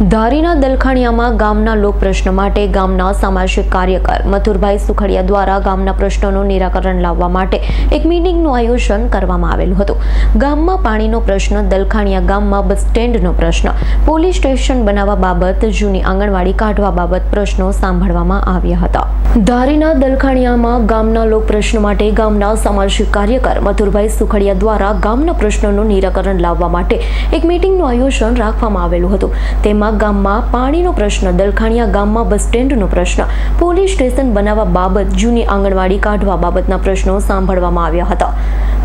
ધારીના દલખાણીયામાં ગામના લોક પ્રશ્ન માટે ગામના સામાજિક કાર્યકર મથુરભાઈ સુખડિયા દ્વારા ગામના પ્રશ્નોનું નિરાકરણ લાવવા માટે એક મીટિંગનું આયોજન કરવામાં આવેલું હતું। ગામમાં પાણીનો પ્રશ્ન, દલખાણીયા ગામમાં બસ સ્ટેન્ડનો પ્રશ્ન, પોલીસ સ્ટેશન બનાવવા બાબત, જૂની આંગણવાડી કાઢવા બાબત પ્રશ્નો સાંભળવામાં આવ્યા હતા। ધારીના દલખાણીયામાં ગામના લોક પ્રશ્ન માટે ગામના સામાજિક કાર્યકર મથુરભાઈ સુખડિયા દ્વારા ગામના પ્રશ્નોનું નિરાકરણ લાવવા માટે એક મીટિંગનું આયોજન રાખવામાં આવેલું હતું। તેમાં ગામમાં પાણીનો પ્રશ્ન, દલખાણીયા ગામમાં બસ સ્ટેન્ડનો પ્રશ્ન, પોલીસ સ્ટેશન બનાવવા બાબત, જૂની આંગણવાડી કાઢવા બાબતના પ્રશ્નો સાંભળવામાં આવ્યા હતા।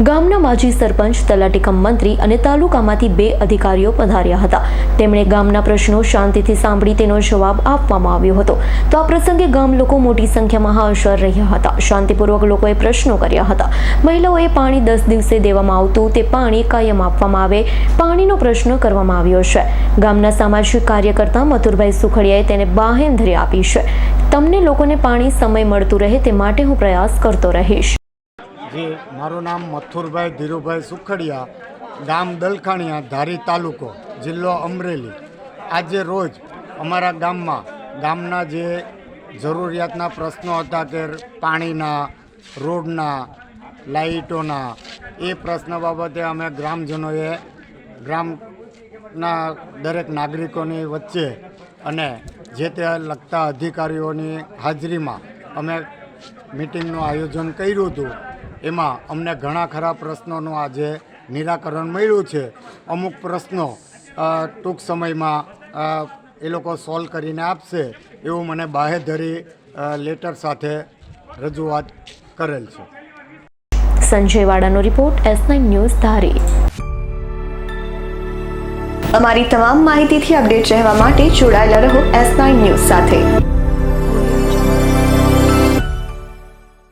ગામના માજી સરપંચ, તલાટી કમ મંત્રી અને તાલુકામાંથી 2 અધિકારીઓ પધાર્યા હતા। તેમણે ગામના પ્રશ્નો શાંતિથી સાંભળી તેનો જવાબ આપવામાં આવ્યો હતો। તો આ પ્રસંગે ગામ લોકો મોટી સંખ્યામાં હાજર રહ્યા હતા। શાંતિપૂર્વક લોકોએ પ્રશ્નો કર્યા હતા। મહિલાઓએ પાણી 10 દિવસે દેવામાં આવતું તે પાણી કાયમ આપવામાં આવે, પાણીનો પ્રશ્ન કરવામાં આવ્યો છે। ગામના સામાજિક કાર્યકર્તા મથુરભાઈ સુખડિયાએ તેને બાંહેધરી આપી છે। તમને લોકોને પાણી સમય મળતું રહે તે માટે હું પ્રયાસ કરતો રહીશ। જી, મારું નામ મથુરભાઈ ધીરુભાઈ સુખડિયા, ગામ દલખાણીયા, ધારી તાલુકો, જિલ્લો અમરેલી। આજે રોજ અમારા ગામના જે જરૂરિયાતના પ્રશ્નો હતા કે પાણીના, રોડના, લાઇટોના, એ પ્રશ્ન બાબતે અમે ગ્રામજનોએ ગામના દરેક નાગરિકોની વચ્ચે અને જે તે લગતા અધિકારીઓની હાજરીમાં અમે મિટિંગનું આયોજન કર્યું હતું। એમાં અમને ઘણા ખરા પ્રશ્નોનું આજે નિરાકરણ મળ્યું છે। અમુક પ્રશ્નો ટૂંક સમયમાં એ લોકો સોલ્વ કરીને આપશે એવું મને બાહેધરી લેટર સાથે રજૂઆત કરેલ છે। સંજય વાડાનો રિપોર્ટ, S9 ન્યૂઝ, ધારી। અમારી તમામ માહિતીથી અપડેટ રહેવા માટે જોડાયેલા રહો S9 ન્યૂઝ સાથે।